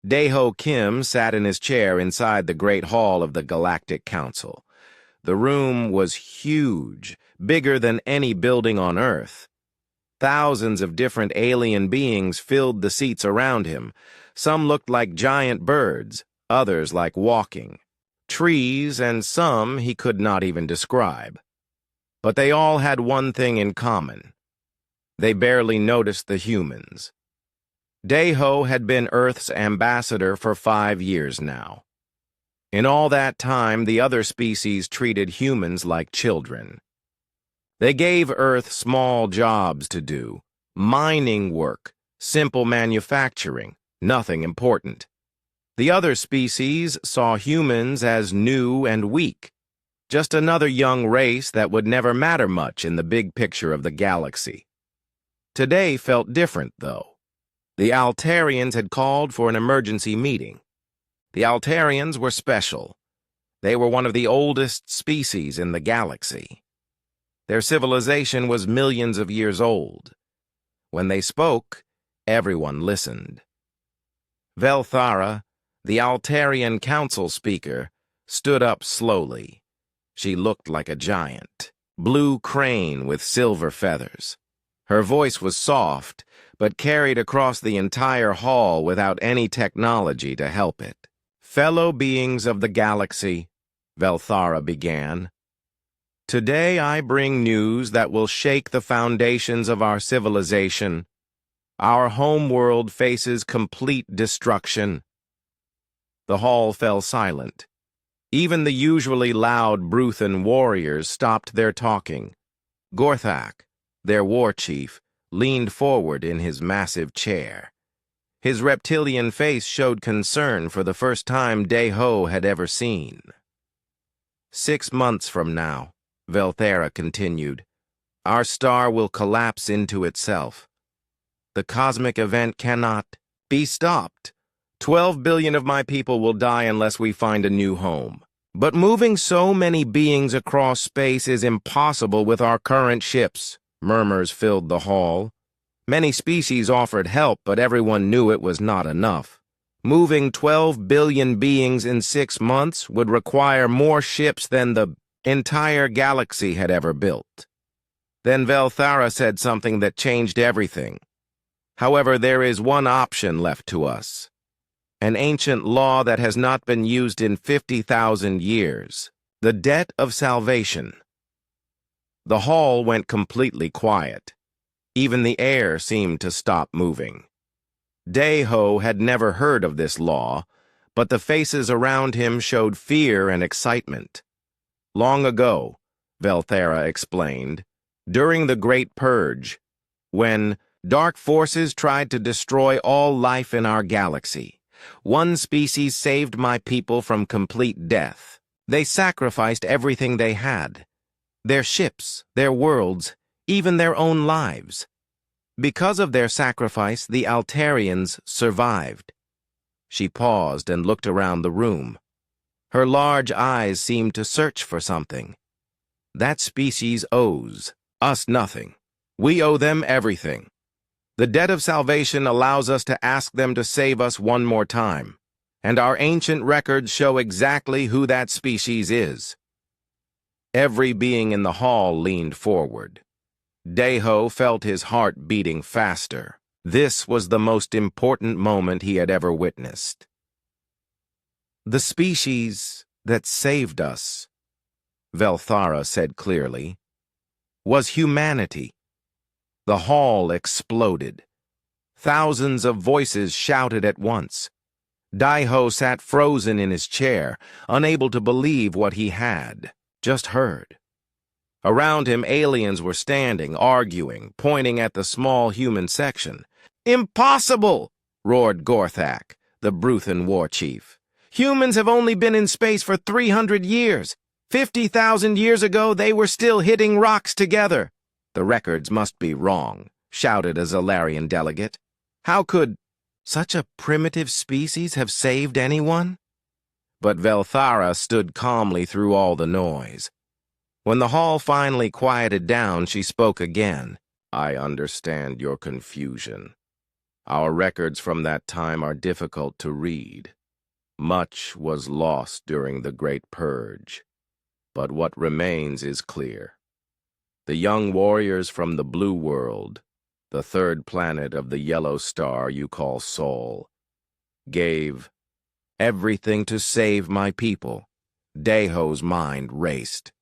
Daeho Kim sat in his chair inside the Great Hall of the Galactic Council. The room was huge, bigger than any building on Earth. Thousands of different alien beings filled the seats around him. Some looked like giant birds, others like walking trees, and some he could not even describe. But they all had one thing in common. They barely noticed the humans. Daeho had been Earth's ambassador for 5 years now. In all that time, the other species treated humans like children. They gave Earth small jobs to do, mining work, simple manufacturing, nothing important. The other species saw humans as new and weak, just another young race that would never matter much in the big picture of the galaxy. Today felt different, though. The Altarians had called for an emergency meeting. The Altarians were special. They were one of the oldest species in the galaxy. Their civilization was millions of years old. When they spoke, everyone listened. Velthara, the Altarian council speaker, stood up slowly. She looked like a giant, blue crane with silver feathers. Her voice was soft, but carried across the entire hall without any technology to help it. Fellow beings of the galaxy, Velthara began, today I bring news that will shake the foundations of our civilization. Our homeworld faces complete destruction. The hall fell silent. Even the usually loud Bruthan warriors stopped their talking. Gorthak, their war chief, leaned forward in his massive chair. His reptilian face showed concern for the first time Daeho had ever seen. 6 months from now, Velthara continued, our star will collapse into itself. The cosmic event cannot be stopped. 12 billion of my people will die unless we find a new home. But moving so many beings across space is impossible with our current ships. Murmurs filled the hall. Many species offered help, but everyone knew it was not enough. Moving 12 billion beings in 6 months would require more ships than the entire galaxy had ever built. Then Velthara said something that changed everything. However, there is one option left to us. An ancient law that has not been used in 50,000 years. The debt of salvation. The hall went completely quiet. Even the air seemed to stop moving. Daeho had never heard of this law, but the faces around him showed fear and excitement. Long ago, Velthara explained, during the Great Purge, when dark forces tried to destroy all life in our galaxy, one species saved my people from complete death. They sacrificed everything they had. Their ships, their worlds, even their own lives. Because of their sacrifice, the Altarians survived. She paused and looked around the room. Her large eyes seemed to search for something. That species owes us nothing. We owe them everything. The debt of salvation allows us to ask them to save us one more time, and our ancient records show exactly who that species is. Every being in the hall leaned forward. Daeho felt his heart beating faster. This was the most important moment he had ever witnessed. The species that saved us, Velthara said clearly, was humanity. The hall exploded. Thousands of voices shouted at once. Daeho sat frozen in his chair, unable to believe what he had just heard. Around him, aliens were standing, arguing, pointing at the small human section. "Impossible!" roared Gorthak, the Bruthan war chief. "Humans have only been in space for 300 years. 50,000 years ago, they were still hitting rocks together." "The records must be wrong," shouted a Zalarian delegate. "How could such a primitive species have saved anyone?" But Velthara stood calmly through all the noise. When the hall finally quieted down, she spoke again. "I understand your confusion. Our records from that time are difficult to read. Much was lost during the Great Purge, but what remains is clear. The young warriors from the Blue World, the third planet of the yellow star you call Sol, gave everything to save my people. Deho's mind raced.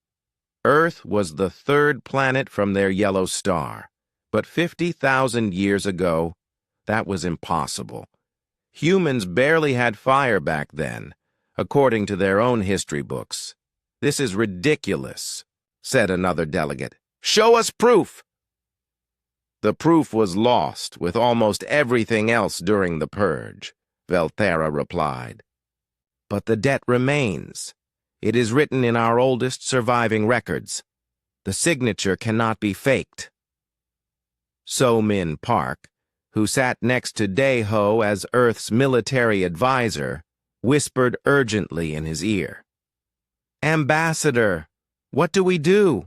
Earth was the third planet from their yellow star, but 50,000 years ago, that was impossible. Humans barely had fire back then, according to their own history books. This is ridiculous, said another delegate. Show us proof! The proof was lost with almost everything else during the purge, Velthera replied. But the debt remains. It is written in our oldest surviving records. The signature cannot be faked. So-Min Park, who sat next to Deho as Earth's military advisor, whispered urgently in his ear. Ambassador, what do we do?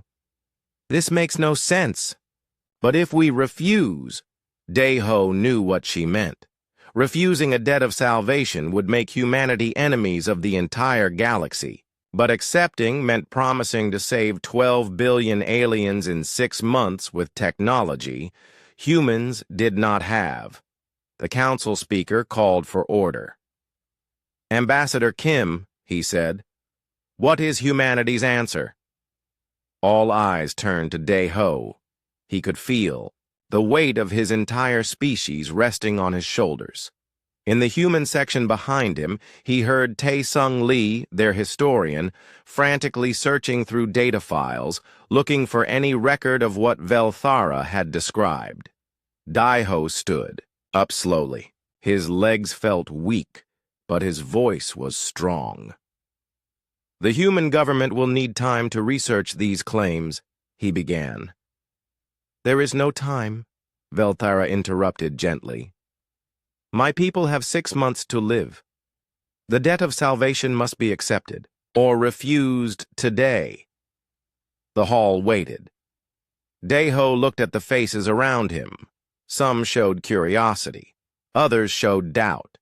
This makes no sense. But if we refuse, Deho knew what she meant. Refusing a debt of salvation would make humanity enemies of the entire galaxy, but accepting meant promising to save 12 billion aliens in 6 months with technology humans did not have. The council speaker called for order. Ambassador Kim, he said, what is humanity's answer? All eyes turned to Deho. He could feel the weight of his entire species resting on his shoulders. In the human section behind him, he heard Tae-Sung Lee, their historian, frantically searching through data files, looking for any record of what Velthara had described. Deho stood, up slowly. His legs felt weak, but his voice was strong. The human government will need time to research these claims, he began. There is no time, Velthara interrupted gently. My people have 6 months to live. The debt of salvation must be accepted, or refused today. The hall waited. Deho looked at the faces around him. Some showed curiosity. Others showed doubt.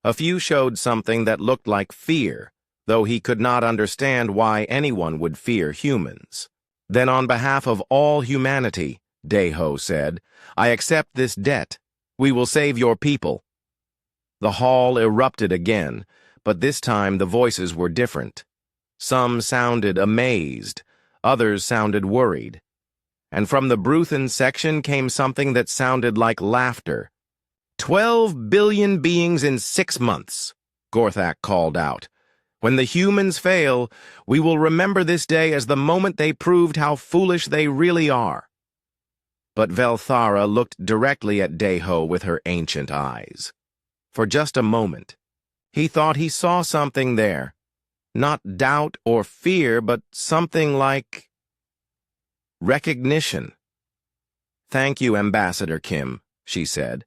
A few showed something that looked like fear, though he could not understand why anyone would fear humans. Then on behalf of all humanity, Deho said, I accept this debt. We will save your people. The hall erupted again, but this time the voices were different. Some sounded amazed, others sounded worried. And from the Bruthen section came something that sounded like laughter. 12 billion beings in 6 months, Gorthak called out. When the humans fail, we will remember this day as the moment they proved how foolish they really are. But Velthara looked directly at Deho with her ancient eyes. For just a moment, he thought he saw something there. Not doubt or fear, but something like recognition. Thank you, Ambassador Kim, she said.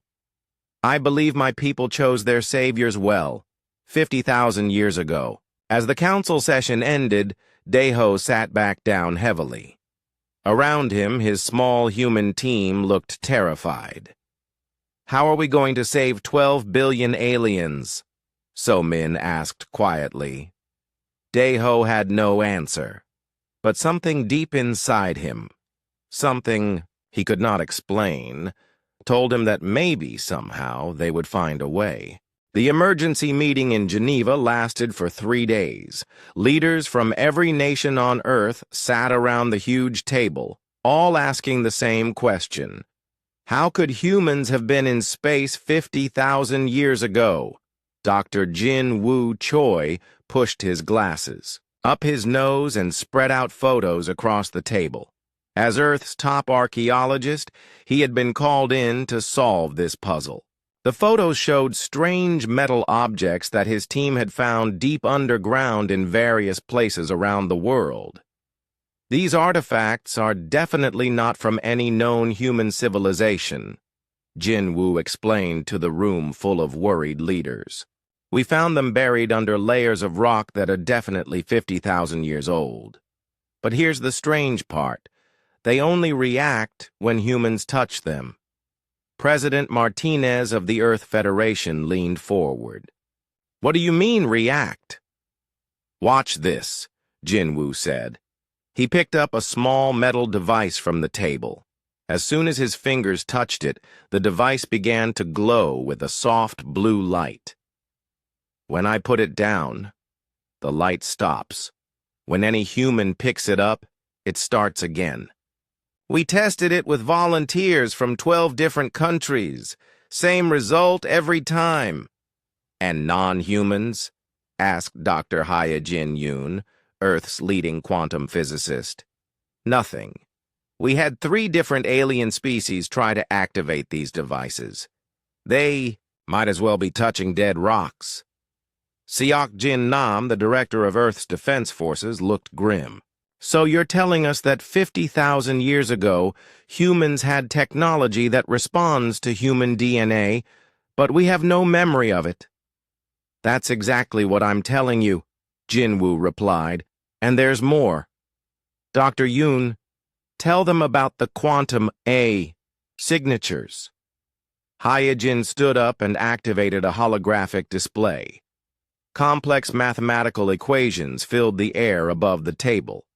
I believe my people chose their saviors well, 50,000 years ago. As the council session ended, Deho sat back down heavily. Around him, his small human team looked terrified. How are we going to save 12 billion aliens? So-Min asked quietly. Deho had no answer, but something deep inside him, something he could not explain, told him that maybe somehow they would find a way. The emergency meeting in Geneva lasted for 3 days. Leaders from every nation on Earth sat around the huge table, all asking the same question. How could humans have been in space 50,000 years ago? Dr. Jin Woo Choi pushed his glasses up his nose and spread out photos across the table. As Earth's top archaeologist, he had been called in to solve this puzzle. The photos showed strange metal objects that his team had found deep underground in various places around the world. These artifacts are definitely not from any known human civilization, Jin Woo explained to the room full of worried leaders. We found them buried under layers of rock that are definitely 50,000 years old. But here's the strange part. They only react when humans touch them. President Martinez of the Earth Federation leaned forward. "What do you mean, react?" "Watch this," Jinwoo said. He picked up a small metal device from the table. As soon as his fingers touched it, the device began to glow with a soft blue light. "When I put it down, the light stops. When any human picks it up, it starts again. We tested it with volunteers from 12 different countries. Same result every time." "And non-humans?" asked Dr. Hyojin Yoon, Earth's leading quantum physicist. "Nothing. We had 3 different alien species try to activate these devices. They might as well be touching dead rocks." Seok Jin Nam, the director of Earth's Defense Forces, looked grim. "So you're telling us that 50,000 years ago, humans had technology that responds to human DNA, but we have no memory of it?" "That's exactly what I'm telling you," Jinwoo replied. "And there's more. Dr. Yoon, tell them about the quantum A signatures." Hyojin stood up and activated a holographic display. Complex mathematical equations filled the air above the table.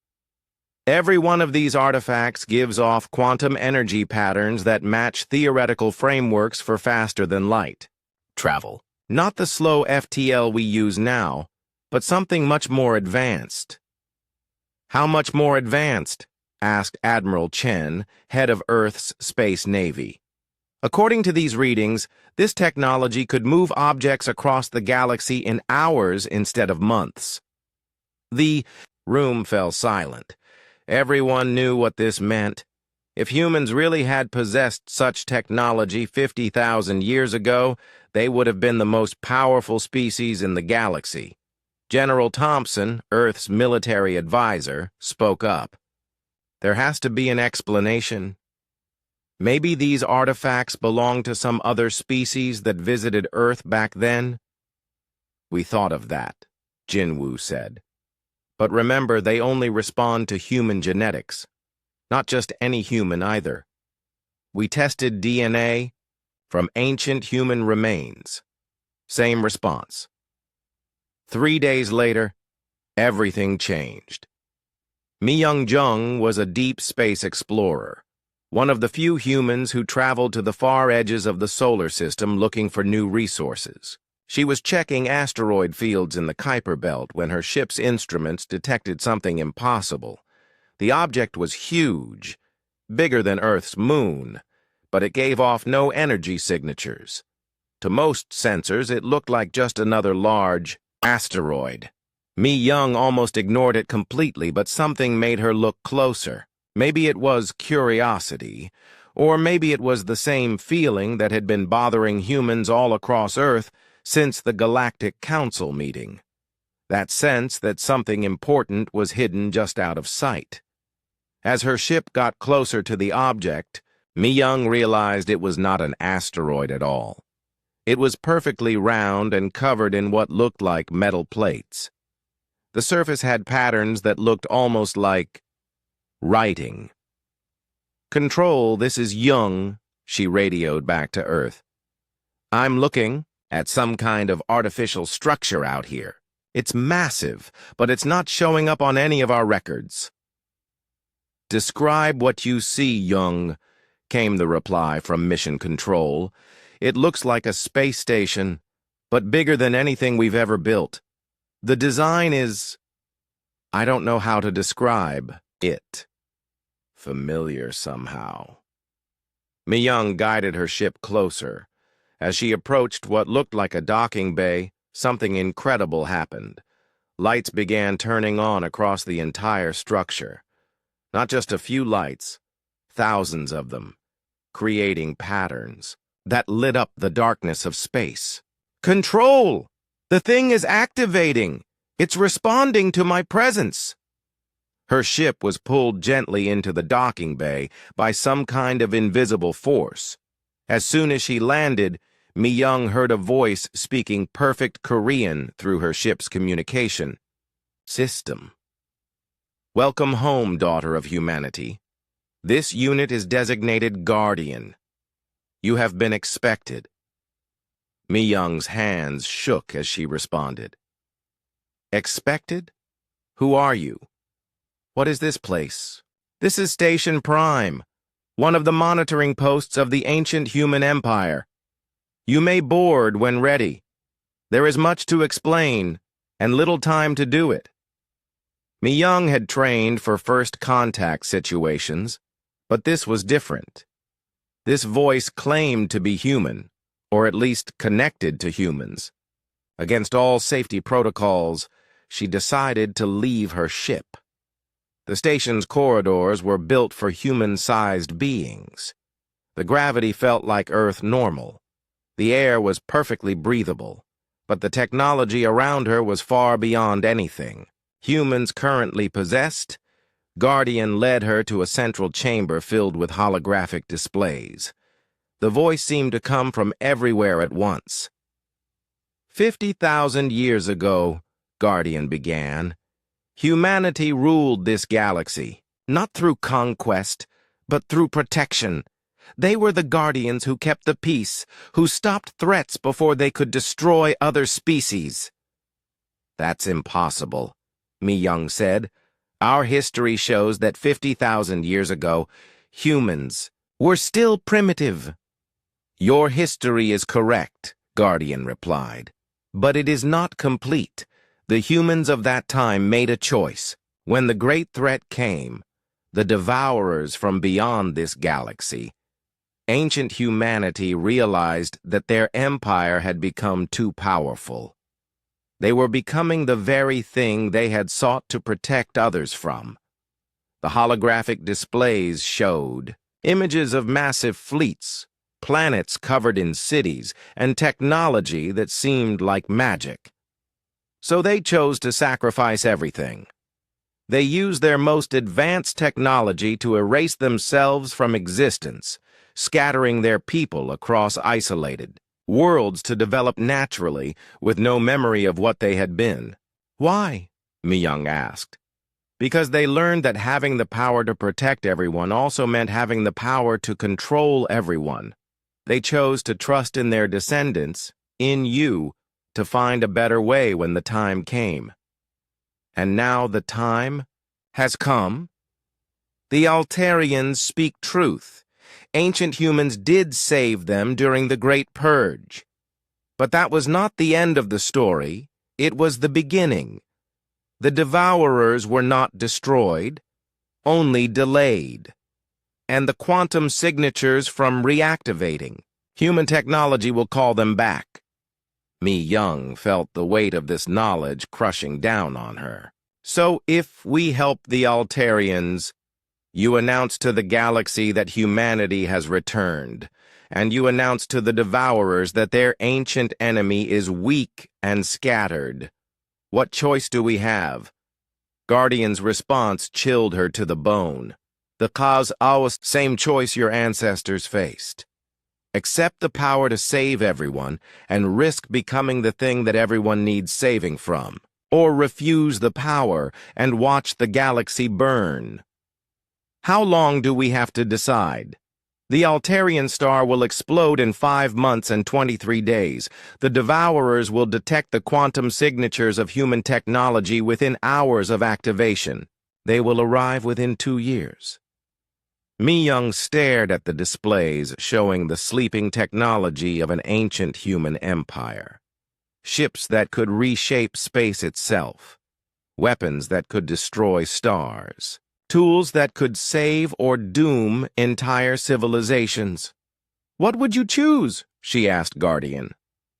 "Every one of these artifacts gives off quantum energy patterns that match theoretical frameworks for faster-than-light travel. Not the slow FTL we use now, but something much more advanced." "How much more advanced?" asked Admiral Chen, head of Earth's Space Navy. "According to these readings, this technology could move objects across the galaxy in hours instead of months." The room fell silent. Everyone knew what this meant. If humans really had possessed such technology 50,000 years ago, they would have been the most powerful species in the galaxy. General Thompson, Earth's military advisor, spoke up. "There has to be an explanation. Maybe these artifacts belong to some other species that visited Earth back then?" "We thought of that," Jinwoo said. "But remember, they only respond to human genetics. Not just any human either. We tested DNA from ancient human remains. Same response. 3 days later, everything changed. Mi Young-jung was a deep space explorer, one of the few humans who traveled to the far edges of the solar system looking for new resources. She was checking asteroid fields in the Kuiper Belt when her ship's instruments detected something impossible. The object was huge, bigger than Earth's moon, but it gave off no energy signatures. To most sensors, it looked like just another large asteroid. Mi Young almost ignored it completely, but something made her look closer. Maybe it was curiosity, or maybe it was the same feeling that had been bothering humans all across Earth since the Galactic Council meeting. That sense that something important was hidden just out of sight. As her ship got closer to the object, Mi Young realized it was not an asteroid at all. It was perfectly round and covered in what looked like metal plates. The surface had patterns that looked almost like writing. "Control, this is Young," she radioed back to Earth. "I'm looking at some kind of artificial structure out here. It's massive, but it's not showing up on any of our records." "Describe what you see, Young," came the reply from Mission Control. "It looks like a space station, but bigger than anything we've ever built. The design is... I don't know how to describe it. Familiar somehow." Mi Young guided her ship closer. As she approached what looked like a docking bay, something incredible happened. Lights began turning on across the entire structure. Not just a few lights, thousands of them, creating patterns that lit up the darkness of space. "Control! The thing is activating! It's responding to my presence!" Her ship was pulled gently into the docking bay by some kind of invisible force. As soon as she landed, Mi Young heard a voice speaking perfect Korean through her ship's communication system. "Welcome home, daughter of humanity. This unit is designated Guardian. You have been expected. Mi-young's hands shook as she responded. Expected? Who are you? What is this place? This is Station Prime, one of the monitoring posts of the ancient human empire. You may board when ready. There is much to explain, and little time to do it. Mi-young had trained for first contact situations, but this was different. This voice claimed to be human, or at least connected to humans. Against all safety protocols, she decided to leave her ship. The station's corridors were built for human-sized beings. The gravity felt like Earth normal. The air was perfectly breathable, but the technology around her was far beyond anything humans currently possessed. Guardian led her to a central chamber filled with holographic displays. The voice seemed to come from everywhere at once. 50,000 years ago, Guardian began, humanity ruled this galaxy, not through conquest, but through protection. They were the Guardians who kept the peace, who stopped threats before they could destroy other species. That's impossible, Mi-young said. Our history shows that 50,000 years ago, humans were still primitive. Your history is correct, Guardian replied, but it is not complete. The humans of that time made a choice. When the great threat came, the devourers from beyond this galaxy, ancient humanity realized that their empire had become too powerful. They were becoming the very thing they had sought to protect others from. The holographic displays showed images of massive fleets, planets covered in cities, and technology that seemed like magic. So they chose to sacrifice everything. They used their most advanced technology to erase themselves from existence, scattering their people across isolated worlds to develop naturally with no memory of what they had been. Why? Mi-young asked. Because they learned that having the power to protect everyone also meant having the power to control everyone. They chose to trust in their descendants, in you, to find a better way when the time came. And now the time has come? The Altarians speak truth. Ancient humans did save them during the Great Purge. But that was not the end of the story. It was the beginning. The Devourers were not destroyed, only delayed. And the quantum signatures from reactivating. Human technology will call them back. Mi-young felt the weight of this knowledge crushing down on her. So if we help the Altarians, you announce to the galaxy that humanity has returned, and you announce to the Devourers that their ancient enemy is weak and scattered. What choice do we have? Guardian's response chilled her to the bone. The cause always same choice your ancestors faced. Accept the power to save everyone and risk becoming the thing that everyone needs saving from, or refuse the power and watch the galaxy burn. How long do we have to decide? The Altarian star will explode in 5 months and 23 days. The Devourers will detect the quantum signatures of human technology within hours of activation. They will arrive within 2 years. Mi-young stared at the displays showing the sleeping technology of an ancient human empire. Ships that could reshape space itself. Weapons that could destroy stars. Tools that could save or doom entire civilizations. What would you choose? She asked Guardian.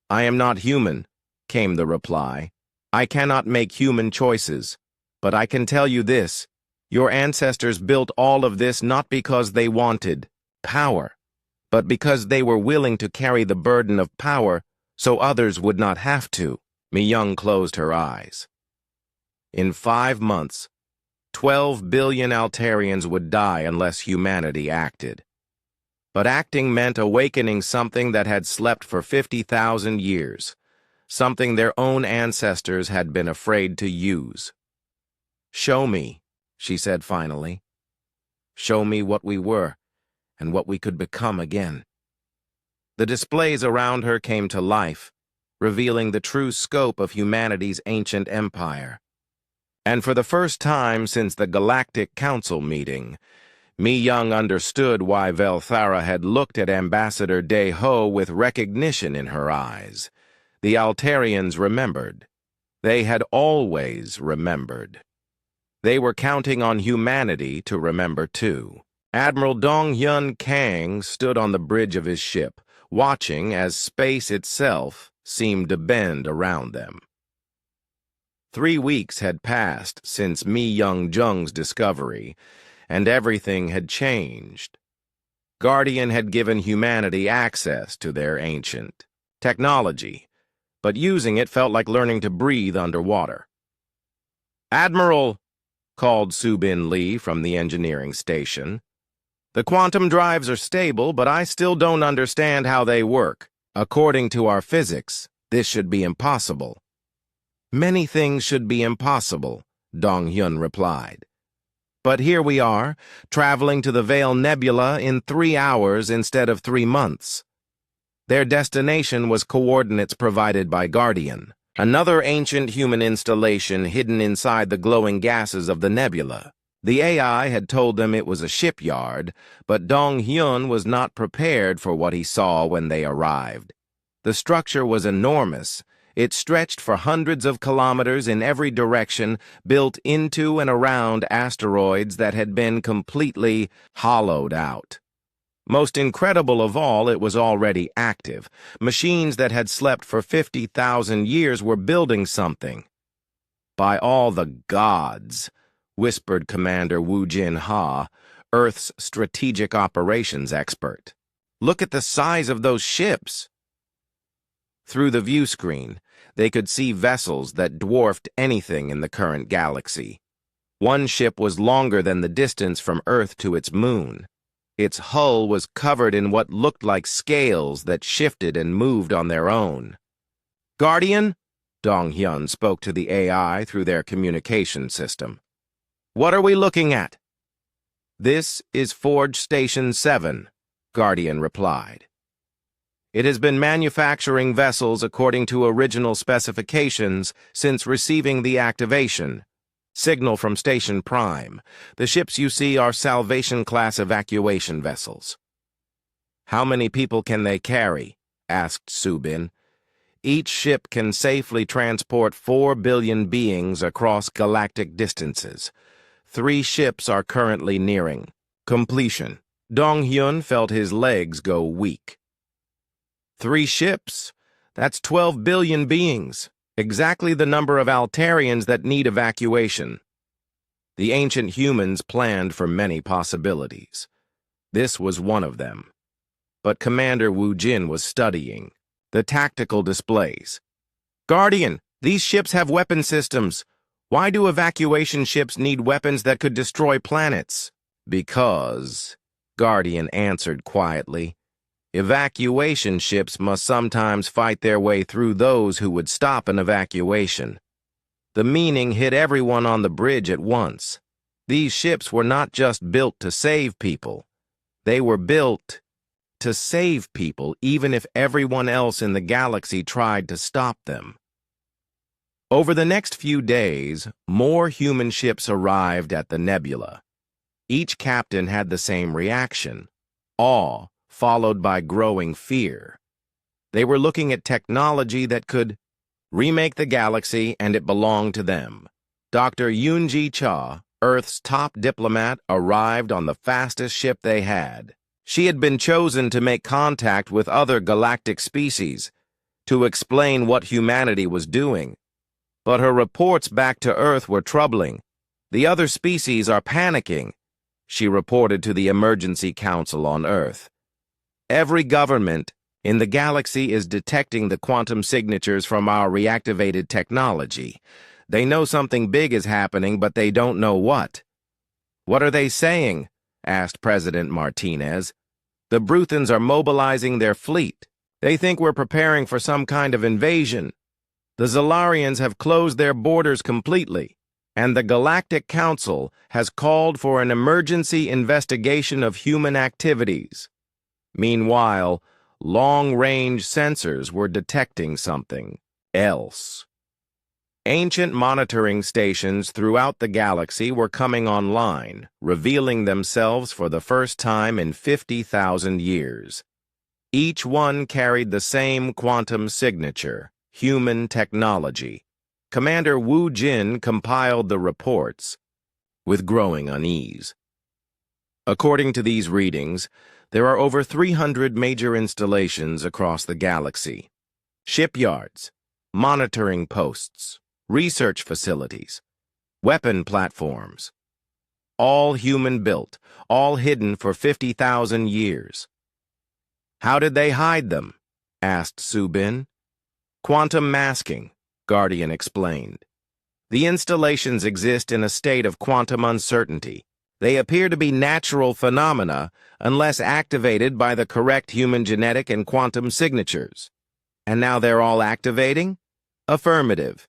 I am not human, came the reply. I cannot make human choices, but I can tell you this. Your ancestors built all of this not because they wanted power, but because they were willing to carry the burden of power so others would not have to. Mi-young closed her eyes. In 5 months, 12 billion Altarians would die unless humanity acted. But acting meant awakening something that had slept for 50,000 years, something their own ancestors had been afraid to use. Show me, she said finally. Show me what we were and what we could become again. The displays around her came to life, revealing the true scope of humanity's ancient empire. And for the first time since the Galactic Council meeting, Mi Young understood why Velthara had looked at Ambassador De Ho with recognition in her eyes. The Altarians remembered. They had always remembered. They were counting on humanity to remember too. Admiral Dong-hyun Kang stood on the bridge of his ship, watching as space itself seemed to bend around them. 3 weeks had passed since Mi Young-jung's discovery, and everything had changed. Guardian had given humanity access to their ancient technology, but using it felt like learning to breathe underwater. "Admiral," called Subin Lee from the engineering station, "the quantum drives are stable, but I still don't understand how they work. According to our physics, this should be impossible." "Many things should be impossible," Dong-hyun replied. "But here we are, traveling to the Vale Nebula in 3 hours instead of 3 months. Their destination was coordinates provided by Guardian, another ancient human installation hidden inside the glowing gases of the nebula. The AI had told them it was a shipyard, but Dong-hyun was not prepared for what he saw when they arrived. The structure was enormous. It stretched for hundreds of kilometers in every direction, built into and around asteroids that had been completely hollowed out. Most incredible of all, it was already active. Machines that had slept for 50,000 years were building something. "By all the gods," whispered Commander Woo Jin-ha, Earth's strategic operations expert. "Look at the size of those ships." Through the view screen, they could see vessels that dwarfed anything in the current galaxy. One ship was longer than the distance from Earth to its moon. Its hull was covered in what looked like scales that shifted and moved on their own. "Guardian?" Dong-hyun spoke to the AI through their communication system. "What are we looking at?" "This is Forge Station 7, Guardian replied. "It has been manufacturing vessels according to original specifications since receiving the activation. Signal from Station Prime. The ships you see are Salvation-class evacuation vessels." "How many people can they carry?" asked Subin. "Each ship can safely transport 4 billion beings across galactic distances. 3 ships are currently nearing completion." Dong-hyun felt his legs go weak. 3 ships? That's 12 billion beings. Exactly the number of Altarians that need evacuation. The ancient humans planned for many possibilities. This was one of them. But Commander Woo Jin was studying the tactical displays. "Guardian, these ships have weapon systems. Why do evacuation ships need weapons that could destroy planets?" "Because," Guardian answered quietly, "evacuation ships must sometimes fight their way through those who would stop an evacuation." The meaning hit everyone on the bridge at once. These ships were not just built to save people. They were built to save people even if everyone else in the galaxy tried to stop them. Over the next few days, more human ships arrived at the nebula. Each captain had the same reaction: awe, followed by growing fear. They were looking at technology that could remake the galaxy, and it belonged to them. Dr. Yoonji Cha, Earth's top diplomat, arrived on the fastest ship they had. She had been chosen to make contact with other galactic species, to explain what humanity was doing. But her reports back to Earth were troubling. "The other species are panicking," she reported to the Emergency Council on Earth. "Every government in the galaxy is detecting the quantum signatures from our reactivated technology. They know something big is happening, but they don't know what." "What are they saying?" asked President Martinez. "The Bruthans are mobilizing their fleet. They think we're preparing for some kind of invasion. The Zalarians have closed their borders completely, and the Galactic Council has called for an emergency investigation of human activities." Meanwhile, long-range sensors were detecting something else. Ancient monitoring stations throughout the galaxy were coming online, revealing themselves for the first time in 50,000 years. Each one carried the same quantum signature, human technology. Commander Wu Jin compiled the reports with growing unease. According to these readings, there are over 300 major installations across the galaxy. Shipyards, monitoring posts, research facilities, weapon platforms. All human-built, all hidden for 50,000 years. How did they hide them? Asked Subin. Quantum masking, Guardian explained. The installations exist in a state of quantum uncertainty. They appear to be natural phenomena unless activated by the correct human genetic and quantum signatures. And now they're all activating? Affirmative.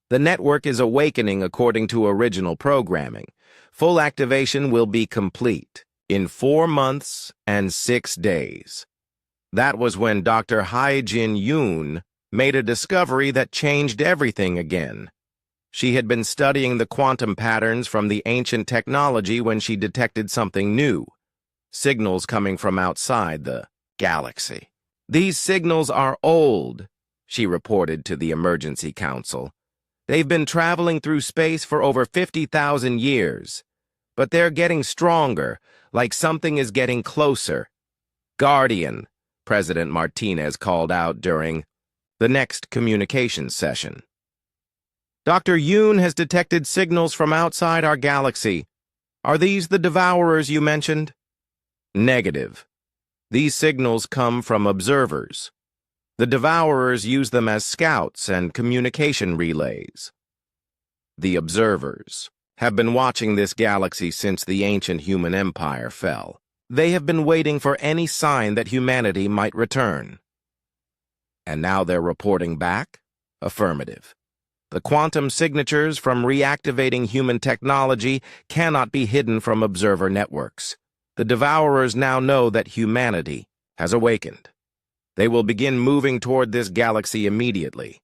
The network is awakening according to original programming. Full activation will be complete in 4 months and 6 days. That was when Dr. Hai-Jin Yoon made a discovery that changed everything again. She had been studying the quantum patterns from the ancient technology when she detected something new, signals coming from outside the galaxy. These signals are old, she reported to the Emergency Council. They've been traveling through space for over 50,000 years, but they're getting stronger, like something is getting closer. Guardian, President Martinez called out during the next communications session. Dr. Yoon has detected signals from outside our galaxy. Are these the Devourers you mentioned? Negative. These signals come from observers. The Devourers use them as scouts and communication relays. The observers have been watching this galaxy since the ancient human empire fell. They have been waiting for any sign that humanity might return. And now they're reporting back? Affirmative. The quantum signatures from reactivating human technology cannot be hidden from observer networks. The Devourers now know that humanity has awakened. They will begin moving toward this galaxy immediately.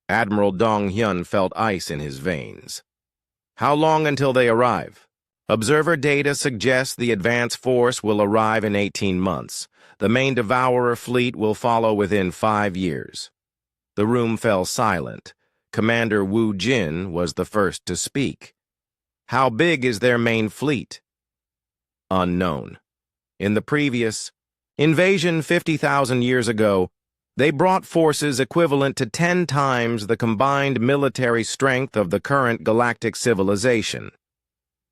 Admiral Dong Hyun felt ice in his veins. How long until they arrive? Observer data suggests the advance force will arrive in 18 months. The main Devourer fleet will follow within 5 years. The room fell silent. Commander Wu Jin was the first to speak. How big is their main fleet? Unknown. In the previous invasion 50,000 years ago, they brought forces equivalent to 10 times the combined military strength of the current galactic civilization.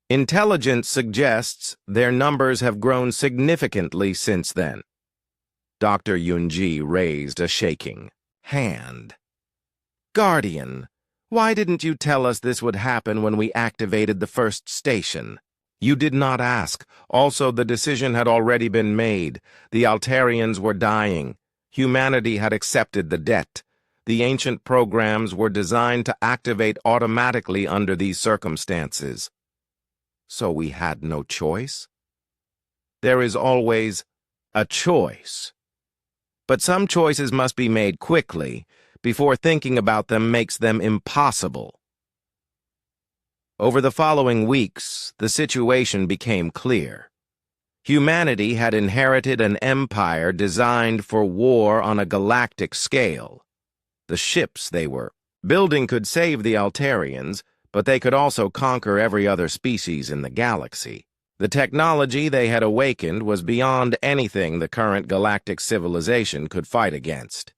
Intelligence suggests their numbers have grown significantly since then. Dr. Yunji raised a shaking hand. Guardian, why didn't you tell us this would happen when we activated the first station? You did not ask. Also, the decision had already been made. The Altarians were dying. Humanity had accepted the debt. The ancient programs were designed to activate automatically under these circumstances. So we had no choice? There is always a choice. But some choices must be made quickly, before thinking about them makes them impossible. Over the following weeks, the situation became clear. Humanity had inherited an empire designed for war on a galactic scale. The ships they were building could save the Altarians, but they could also conquer every other species in the galaxy. The technology they had awakened was beyond anything the current galactic civilization could fight against.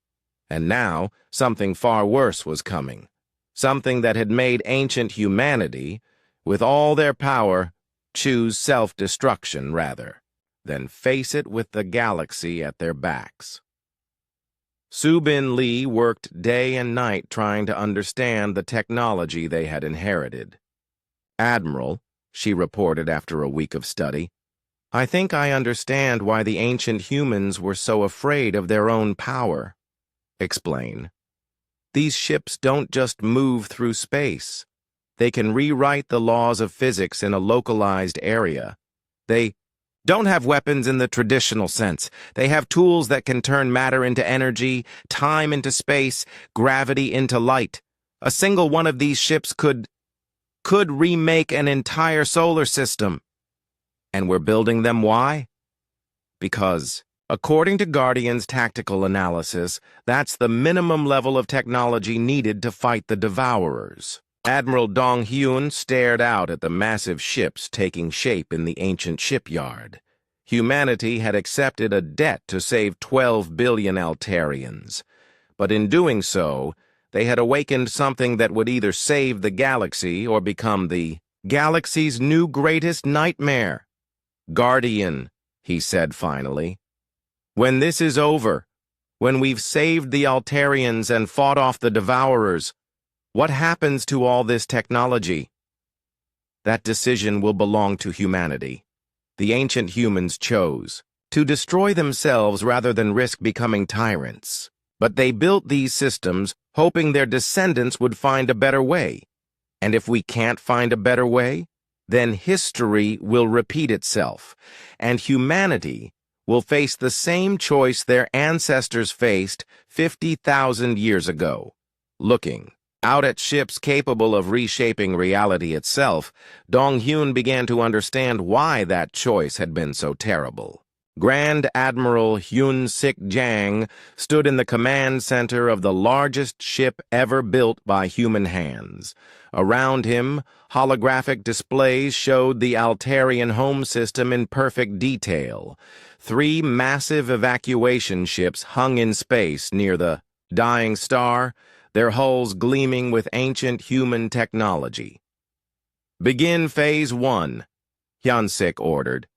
And now, something far worse was coming. Something that had made ancient humanity, with all their power, choose self-destruction rather than face it with the galaxy at their backs. Subin Lee worked day and night trying to understand the technology they had inherited. Admiral, she reported after a week of study, I think I understand why the ancient humans were so afraid of their own power. Explain. These ships don't just move through space. They can rewrite the laws of physics in a localized area. They don't have weapons in the traditional sense. They have tools that can turn matter into energy, time into space, gravity into light. A single one of these ships could remake an entire solar system. And we're building them why? Because, according to Guardian's tactical analysis, that's the minimum level of technology needed to fight the Devourers. Admiral Dong Hyun stared out at the massive ships taking shape in the ancient shipyard. Humanity had accepted a debt to save 12 billion Altarians. But in doing so, they had awakened something that would either save the galaxy or become the galaxy's new greatest nightmare. Guardian, he said finally, when this is over, when we've saved the Altarians and fought off the Devourers, what happens to all this technology? That decision will belong to humanity. The ancient humans chose to destroy themselves rather than risk becoming tyrants. But they built these systems hoping their descendants would find a better way. And if we can't find a better way, then history will repeat itself, and humanity will face the same choice their ancestors faced 50,000 years ago. Looking out at ships capable of reshaping reality itself, Dong Hyun began to understand why that choice had been so terrible. Grand Admiral Hyun Sik Jang stood in the command center of the largest ship ever built by human hands. Around him, holographic displays showed the Altarian home system in perfect detail. 3 massive evacuation ships hung in space near the dying star, their hulls gleaming with ancient human technology. "Begin Phase 1, Hyun-sik ordered.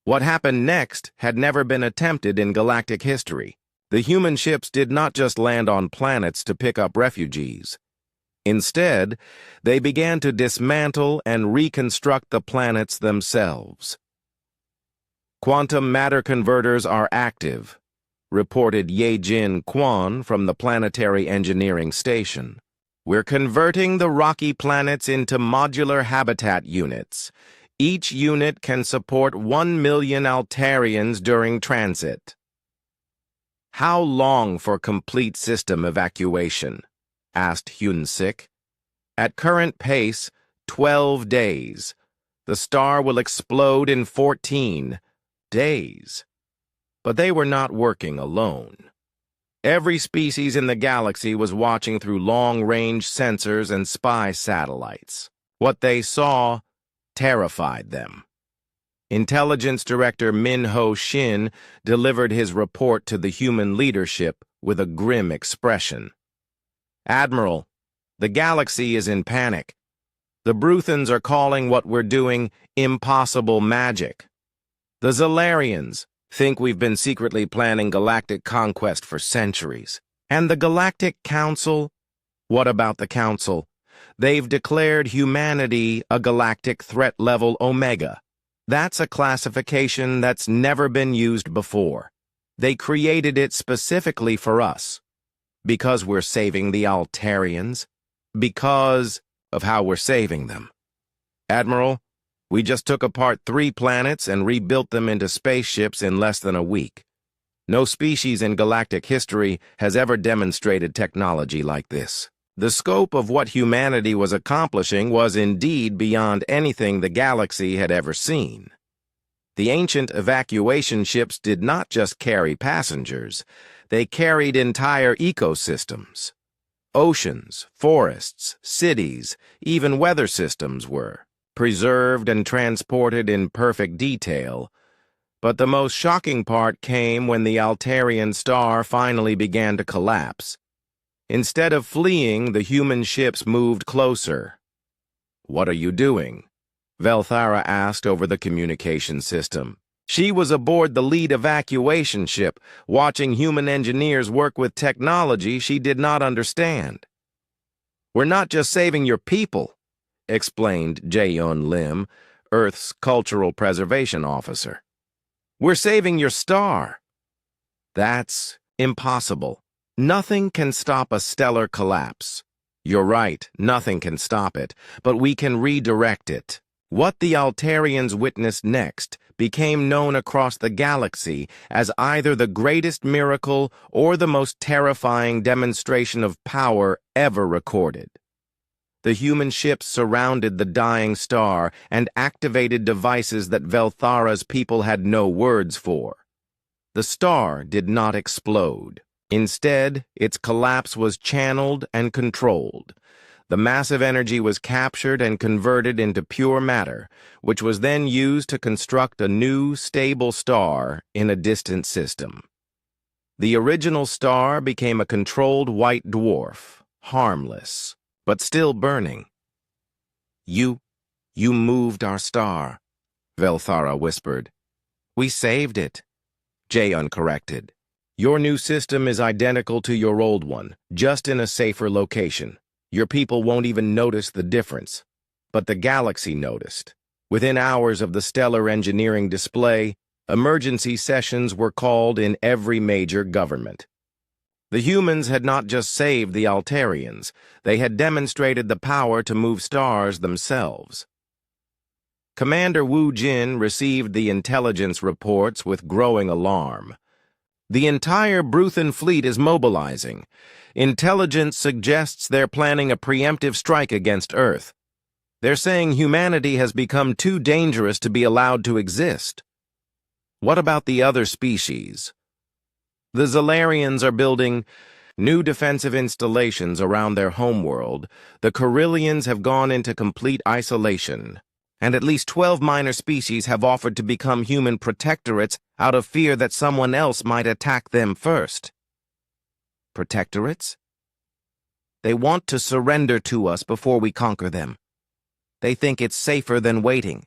What happened next had never been attempted in galactic history. The human ships did not just land on planets to pick up refugees. Instead, they began to dismantle and reconstruct the planets themselves. Quantum matter converters are active, reported Ye-jin Kwon from the Planetary Engineering Station. We're converting the rocky planets into modular habitat units. Each unit can support 1 million Altarians during transit. How long for complete system evacuation? Asked Hyun-sik. At current pace, 12 days. The star will explode in 14 days. But they were not working alone. Every species in the galaxy was watching through long-range sensors and spy satellites. What they saw terrified them. Intelligence Director Min-ho Shin delivered his report to the human leadership with a grim expression. "Admiral, the galaxy is in panic. The Bruthans are calling what we're doing impossible magic. The Zalarians think we've been secretly planning galactic conquest for centuries. And the Galactic Council? What about the Council? They've declared humanity a galactic threat level Omega. That's a classification that's never been used before. They created it specifically for us. Because we're saving the Altarians. Because of how we're saving them. Admiral, we just took apart 3 planets and rebuilt them into spaceships in less than a week. No species in galactic history has ever demonstrated technology like this. The scope of what humanity was accomplishing was indeed beyond anything the galaxy had ever seen. The ancient evacuation ships did not just carry passengers, they carried entire ecosystems. Oceans, forests, cities, even weather systems were preserved and transported in perfect detail. But the most shocking part came when the Altarian star finally began to collapse. Instead of fleeing, the human ships moved closer. "What are you doing?" Velthara asked over the communication system. She was aboard the lead evacuation ship, watching human engineers work with technology she did not understand. "We're not just saving your people," explained Jaeyeon Lim, Earth's cultural preservation officer. "We're saving your star." "That's impossible. Nothing can stop a stellar collapse." "You're right, nothing can stop it, but we can redirect it." What the Altarians witnessed next became known across the galaxy as either the greatest miracle or the most terrifying demonstration of power ever recorded. The human ships surrounded the dying star and activated devices that Velthara's people had no words for. The star did not explode. Instead, its collapse was channeled and controlled. The massive energy was captured and converted into pure matter, which was then used to construct a new, stable star in a distant system. The original star became a controlled white dwarf, harmless, but still burning. You moved our star," Velthara whispered. "We saved it," Jaeun corrected. "Your new system is identical to your old one, just in a safer location. Your people won't even notice the difference." But the galaxy noticed. Within hours of the stellar engineering display, emergency sessions were called in every major government. The humans had not just saved the Altarians, they had demonstrated the power to move stars themselves. Commander Wu Jin received the intelligence reports with growing alarm. "The entire Bruthan fleet is mobilizing. Intelligence suggests they're planning a preemptive strike against Earth. They're saying humanity has become too dangerous to be allowed to exist." "What about the other species?" "The Zalarians are building new defensive installations around their homeworld. The Carillions have gone into complete isolation, and at least 12 minor species have offered to become human protectorates out of fear that someone else might attack them first." "Protectorates?" "They want to surrender to us before we conquer them. They think it's safer than waiting."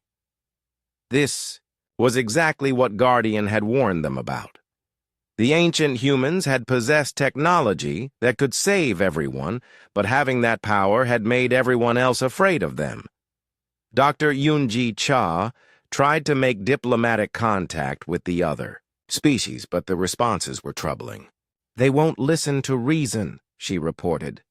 This was exactly what Guardian had warned them about. The ancient humans had possessed technology that could save everyone, but having that power had made everyone else afraid of them. Dr. Yunji Cha tried to make diplomatic contact with the other species, but the responses were troubling. "They won't listen to reason," she reported.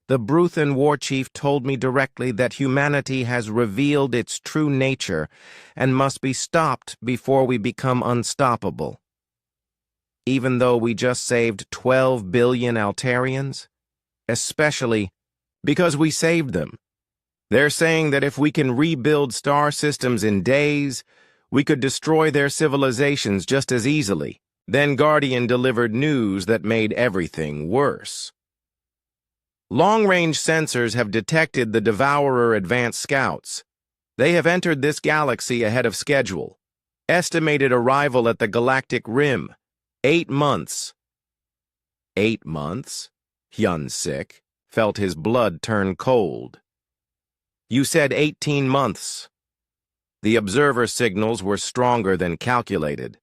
"The Bruthan war chief told me directly that humanity has revealed its true nature and must be stopped before we become unstoppable." "Even though we just saved 12 billion Altarians?" "Especially because we saved them. They're saying that if we can rebuild star systems in days, we could destroy their civilizations just as easily." Then Guardian delivered news that made everything worse. "Long-range sensors have detected the Devourer advanced scouts. They have entered this galaxy ahead of schedule. Estimated arrival at the galactic rim, 8 months. 8 months? Hyun-sik felt his blood turn cold. "You said 18 months. The observer signals were stronger than calculated.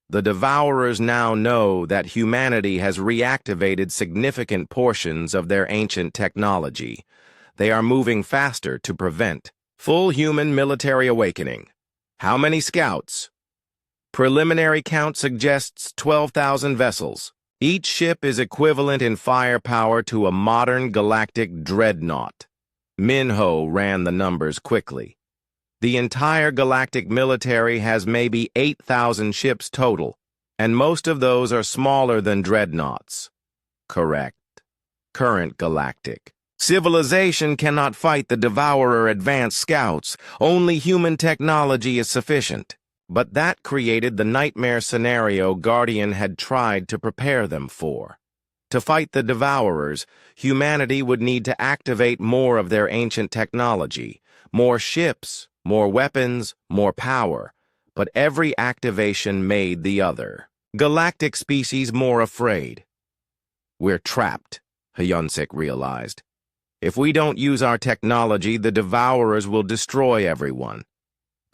The Devourers now know that humanity has reactivated significant portions of their ancient technology. They are moving faster to prevent full human military awakening." "How many scouts?" "Preliminary count suggests 12,000 vessels. Each ship is equivalent in firepower to a modern galactic dreadnought." Minho ran the numbers quickly. "The entire galactic military has maybe 8,000 ships total, and most of those are smaller than dreadnoughts." "Correct. Current galactic civilization cannot fight the Devourer advanced scouts. Only human technology is sufficient." But that created the nightmare scenario Guardian had tried to prepare them for. To fight the Devourers, humanity would need to activate more of their ancient technology, more ships, more weapons, more power. But every activation made the other galactic species more afraid. "We're trapped," Hyun-sik realized. "If we don't use our technology, the Devourers will destroy everyone.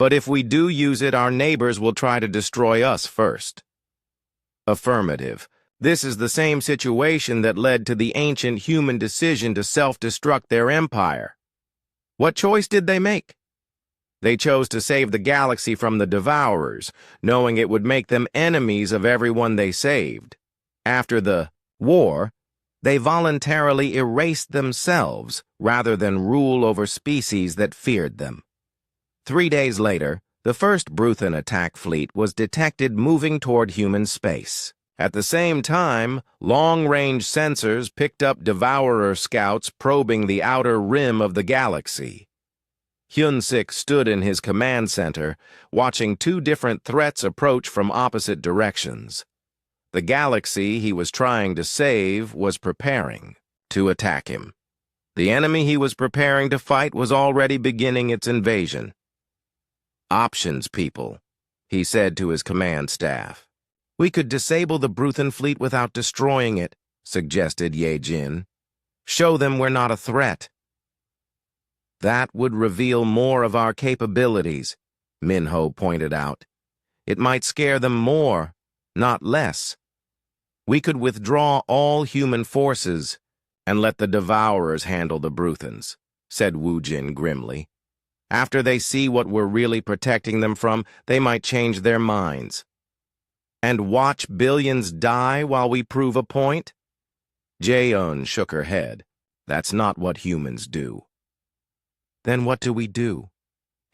But if we do use it, our neighbors will try to destroy us first." "Affirmative. This is the same situation that led to the ancient human decision to self-destruct their empire. What choice did they make? They chose to save the galaxy from the Devourers, knowing it would make them enemies of everyone they saved. After the war, they voluntarily erased themselves rather than rule over species that feared them. 3 days later, the first Bruthan attack fleet was detected moving toward human space. At the same time, long-range sensors picked up Devourer scouts probing the outer rim of the galaxy. Hyun-sik stood in his command center, watching two different threats approach from opposite directions. The galaxy he was trying to save was preparing to attack him. The enemy he was preparing to fight was already beginning its invasion. "Options, people," he said to his command staff. "We could disable the Bruthan fleet without destroying it," suggested Ye-jin. "Show them we're not a threat." "That would reveal more of our capabilities," Minho pointed out. "It might scare them more, not less. We could withdraw all human forces and let the Devourers handle the Bruthans," said Woo-jin grimly. "After they see what we're really protecting them from, they might change their minds." "And watch billions die while we prove a point?" Jae-eun shook her head. "That's not what humans do." "Then what do we do?"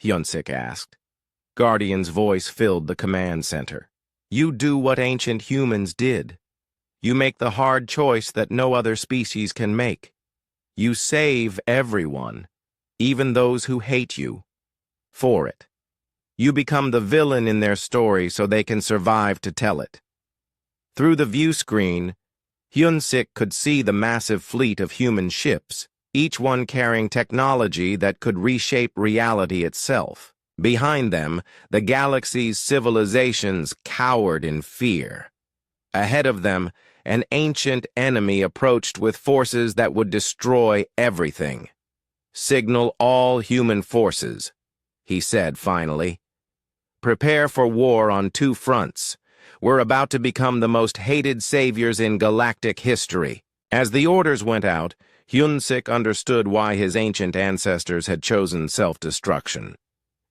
Hyun-sik asked. Guardian's voice filled the command center. "You do what ancient humans did. You make the hard choice that no other species can make. You save everyone, even those who hate you, for it. You become the villain in their story so they can survive to tell it." Through the view screen, Hyun-sik could see the massive fleet of human ships, each one carrying technology that could reshape reality itself. Behind them, the galaxy's civilizations cowered in fear. Ahead of them, an ancient enemy approached with forces that would destroy everything. "Signal all human forces," he said finally. "Prepare for war on two fronts. We're about to become the most hated saviors in galactic history." As the orders went out, Hyun-sik understood why his ancient ancestors had chosen self-destruction.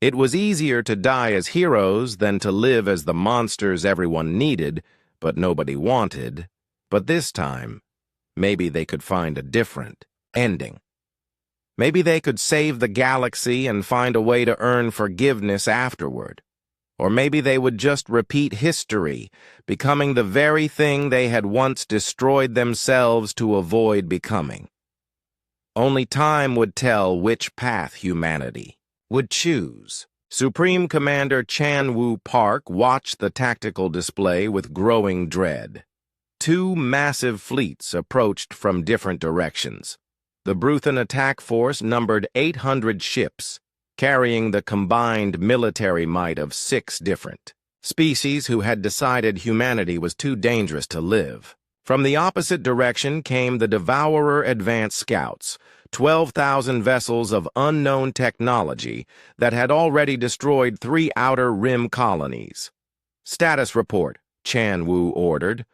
It was easier to die as heroes than to live as the monsters everyone needed, but nobody wanted. But this time, maybe they could find a different ending. Maybe they could save the galaxy and find a way to earn forgiveness afterward. Or maybe they would just repeat history, becoming the very thing they had once destroyed themselves to avoid becoming. Only time would tell which path humanity would choose. Supreme Commander Chan-woo Park watched the tactical display with growing dread. Two massive fleets approached from different directions. The Bruthan attack force numbered 800 ships, carrying the combined military might of 6 different species who had decided humanity was too dangerous to live. From the opposite direction came the Devourer Advanced Scouts, 12,000 vessels of unknown technology that had already destroyed 3 outer rim colonies. "Status report," Chan-woo ordered.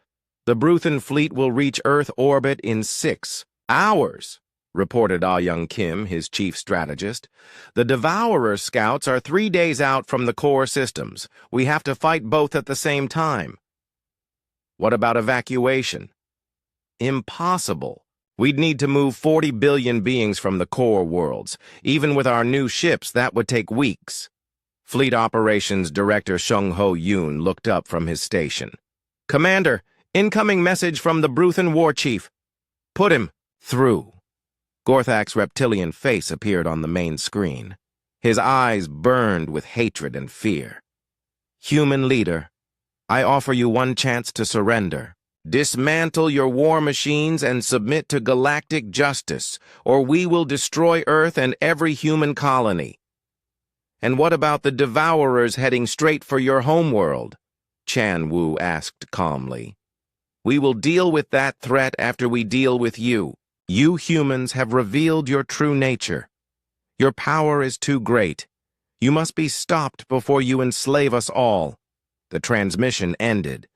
"The Bruthan fleet will reach Earth orbit in 6 hours. Reported Ah Young-kim, his chief strategist. "The Devourer scouts are 3 days out from the core systems. We have to fight both at the same time." "What about evacuation?" "Impossible. We'd need to move 40 billion beings from the core worlds. Even with our new ships, that would take weeks." Fleet Operations Director Shung-ho Yoon looked up from his station. "Commander, incoming message from the Bruthan War Chief. Put him through." Gorthak's reptilian face appeared on the main screen. His eyes burned with hatred and fear. "Human leader, I offer you one chance to surrender. Dismantle your war machines and submit to galactic justice, or we will destroy Earth and every human colony." "And what about the Devourers heading straight for your homeworld?" Chan-woo asked calmly. "We will deal with that threat after we deal with you. You humans have revealed your true nature. Your power is too great. You must be stopped before you enslave us all." The transmission ended.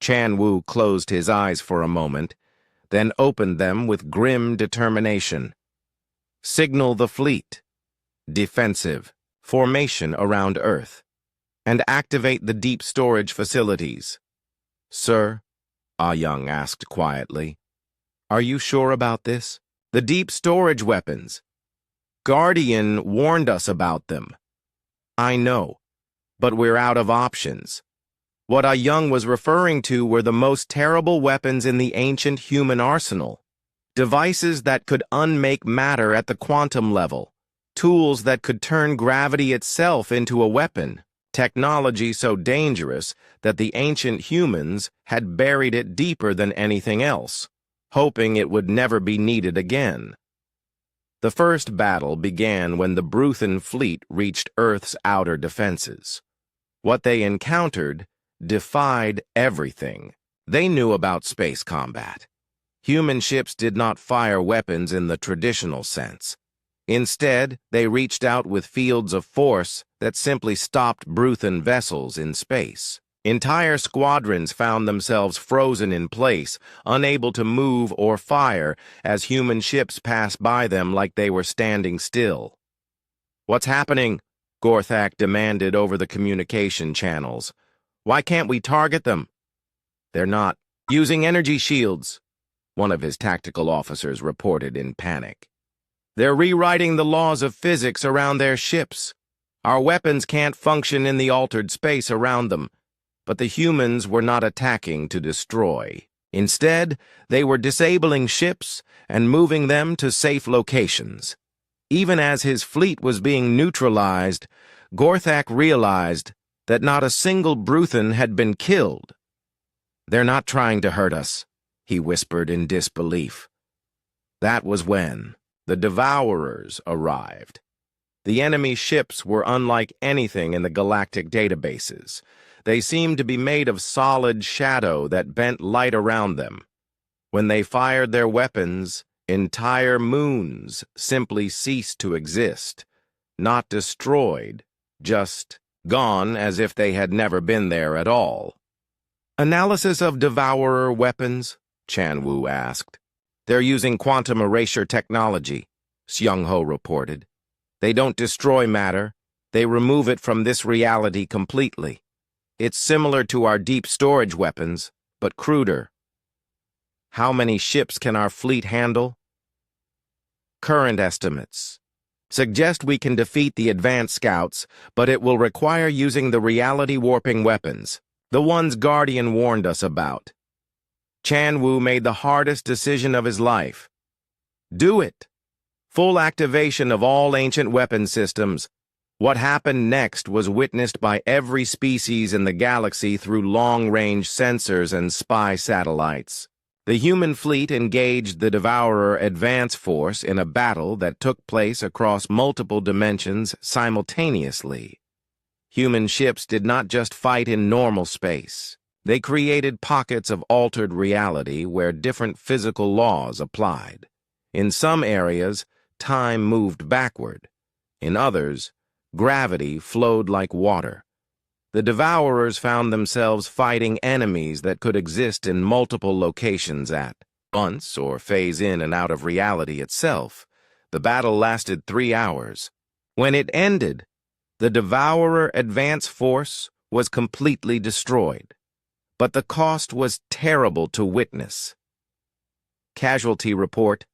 Chan-woo closed his eyes for a moment, then opened them with grim determination. "Signal the fleet. Defensive. Formation around Earth. And activate the deep storage facilities." "Sir?" Ah Young asked quietly. "Are you sure about this? The deep storage weapons. Guardian warned us about them." I know, but we're out of options. What Ah Young was referring to were the most terrible weapons in the ancient human arsenal. Devices that could unmake matter at the quantum level. Tools that could turn gravity itself into a weapon. Technology so dangerous that the ancient humans had buried it deeper than anything else, hoping it would never be needed again. The first battle began when the Bruthan fleet reached Earth's outer defenses. What they encountered defied everything. They knew about space combat. Human ships did not fire weapons in the traditional sense. Instead, they reached out with fields of force that simply stopped Bruthan vessels in space. Entire squadrons found themselves frozen in place, unable to move or fire as human ships passed by them like they were standing still. "What's happening?" Gorthak demanded over the communication channels. "Why can't we target them?" "They're not using energy shields," one of his tactical officers reported in panic. "They're rewriting the laws of physics around their ships. Our weapons can't function in the altered space around them." But the humans were not attacking to destroy. Instead, they were disabling ships and moving them to safe locations. Even as his fleet was being neutralized, Gorthak realized that not a single Bruthan had been killed. "They're not trying to hurt us," he whispered in disbelief. That was when the Devourers arrived. The enemy ships were unlike anything in the galactic databases. They seemed to be made of solid shadow that bent light around them. When they fired their weapons, entire moons simply ceased to exist. Not destroyed, just gone as if they had never been there at all. "Analysis of Devourer weapons?" Chan-Wu asked. "They're using quantum erasure technology," Seung-Ho reported. "They don't destroy matter. They remove it from this reality completely. It's similar to our deep storage weapons, but cruder." "How many ships can our fleet handle?" "Current estimates suggest we can defeat the advanced scouts, but it will require using the reality-warping weapons, the ones Guardian warned us about." Chan-Wu made the hardest decision of his life. Do it. Full activation of all ancient weapon systems. What happened next was witnessed by every species in the galaxy through long-range sensors and spy satellites. The human fleet engaged the Devourer advance force in a battle that took place across multiple dimensions simultaneously. Human ships did not just fight in normal space. They created pockets of altered reality where different physical laws applied. In some areas, time moved backward. In others, gravity flowed like water. The Devourers found themselves fighting enemies that could exist in multiple locations at once or phase in and out of reality itself. The battle lasted 3 hours. When it ended, the Devourer advance force was completely destroyed. But the cost was terrible to witness. "Casualty report?"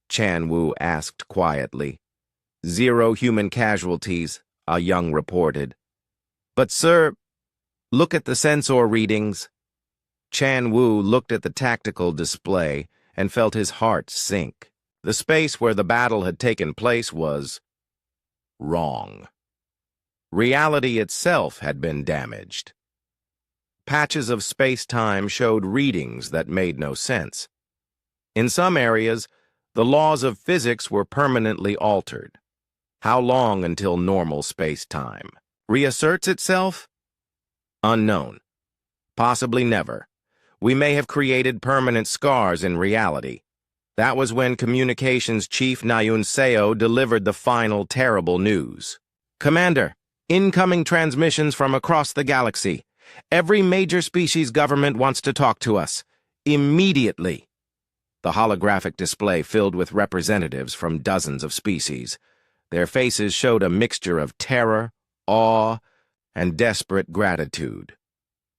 Chan-Wu asked quietly. "0 human casualties," Ah Young reported. "But sir, look at the sensor readings." Chan-Wu looked at the tactical display and felt his heart sink. The space where the battle had taken place was wrong. Reality itself had been damaged. Patches of space-time showed readings that made no sense. In some areas, the laws of physics were permanently altered. How long until normal space-time reasserts itself? Unknown. Possibly never. We may have created permanent scars in reality. That was when Communications Chief Nayun Seo delivered the final terrible news. "Commander, incoming transmissions from across the galaxy. Every major species government wants to talk to us. Immediately." The holographic display filled with representatives from dozens of species. Their faces showed a mixture of terror, awe, and desperate gratitude.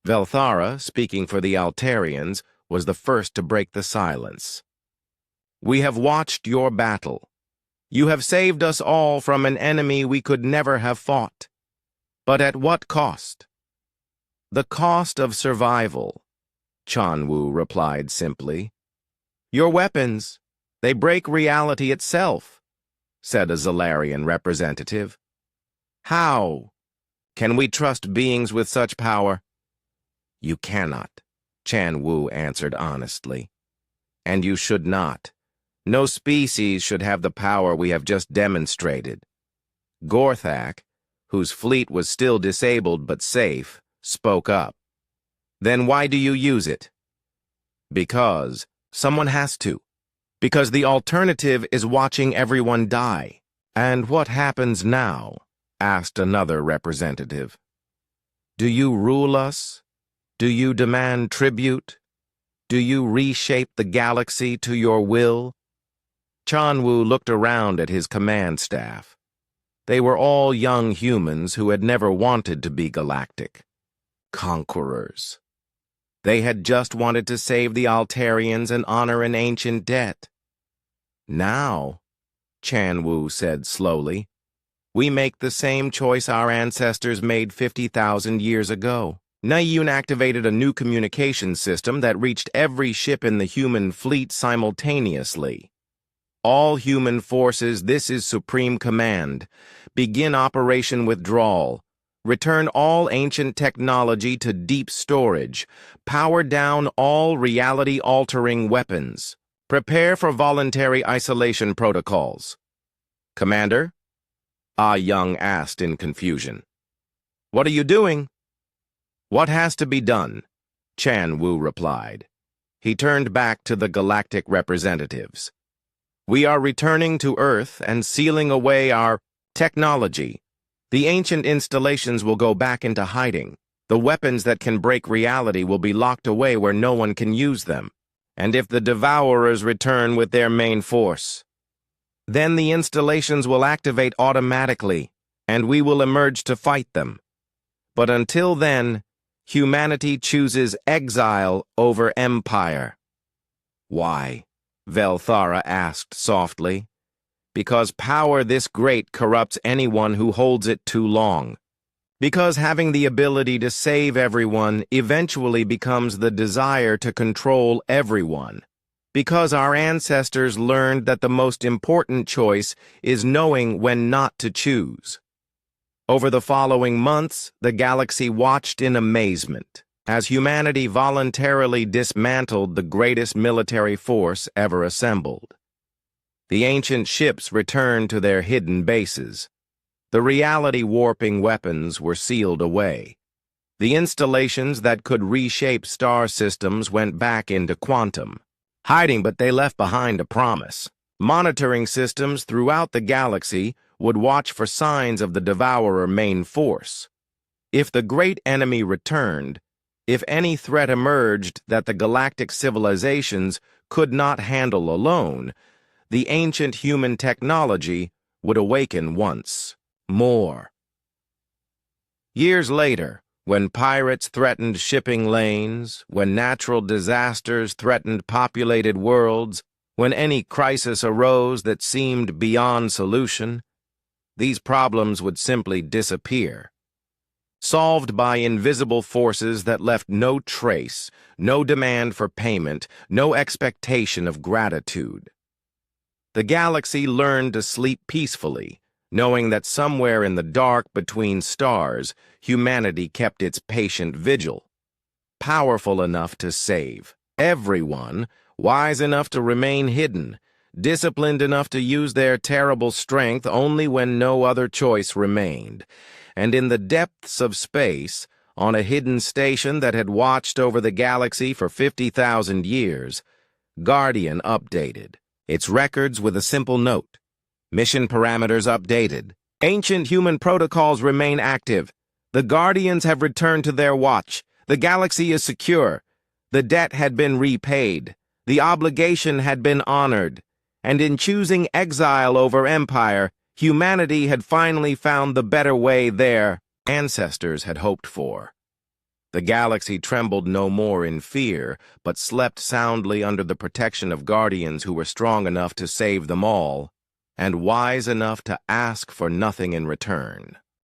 Velthara, speaking for the Altarians, was the first to break the silence. "We have watched your battle. You have saved us all from an enemy we could never have fought. But at what cost? The cost of survival, Chanwu replied simply. Your weapons, they break reality itself, said a Zalarian representative. How? Can we trust beings with such power? You cannot, Chanwu answered honestly. And you should not. No species should have the power we have just demonstrated. Gorthak, whose fleet was still disabled but safe, spoke up. Then why do you use it? Because someone has to. Because the alternative is watching everyone die. And what happens now? Asked another representative. Do you rule us? Do you demand tribute? Do you reshape the galaxy to your will? Chanwu looked around at his command staff. They were all young humans who had never wanted to be galactic. Conquerors. They had just wanted to save the Altarians and honor an ancient debt. Now, Chanwu said slowly, we make the same choice our ancestors made 50,000 years ago. Nayun activated a new communication system that reached every ship in the human fleet simultaneously. All human forces, this is Supreme Command. Begin Operation Withdrawal. Return all ancient technology to deep storage. Power down all reality-altering weapons. Prepare for voluntary isolation protocols. Commander? Ah Young asked in confusion. What are you doing? What has to be done? Chanwu replied. He turned back to the galactic representatives. We are returning to Earth and sealing away our technology. The ancient installations will go back into hiding. The weapons that can break reality will be locked away where no one can use them. And if the Devourers return with their main force, then the installations will activate automatically, and we will emerge to fight them. But until then, humanity chooses exile over empire. Why? Velthara asked softly. Because power this great corrupts anyone who holds it too long. Because having the ability to save everyone eventually becomes the desire to control everyone. Because our ancestors learned that the most important choice is knowing when not to choose. Over the following months, the galaxy watched in amazement as humanity voluntarily dismantled the greatest military force ever assembled. The ancient ships returned to their hidden bases. The reality-warping weapons were sealed away. The installations that could reshape star systems went back into quantum. Hiding, but they left behind a promise. Monitoring systems throughout the galaxy would watch for signs of the Devourer main force. If the great enemy returned, if any threat emerged that the galactic civilizations could not handle alone, the ancient human technology would awaken once more. Years later, when pirates threatened shipping lanes, when natural disasters threatened populated worlds, when any crisis arose that seemed beyond solution, these problems would simply disappear. Solved by invisible forces that left no trace, no demand for payment, no expectation of gratitude. The galaxy learned to sleep peacefully, knowing that somewhere in the dark between stars, humanity kept its patient vigil. Powerful enough to save everyone, wise enough to remain hidden, disciplined enough to use their terrible strength only when no other choice remained. And in the depths of space, on a hidden station that had watched over the galaxy for 50,000 years, Guardian updated its records with a simple note. Mission parameters updated. Ancient human protocols remain active. The Guardians have returned to their watch. The galaxy is secure. The debt had been repaid. The obligation had been honored. And in choosing exile over empire, humanity had finally found the better way their ancestors had hoped for. The galaxy trembled no more in fear, but slept soundly under the protection of Guardians who were strong enough to save them all, and wise enough to ask for nothing in return.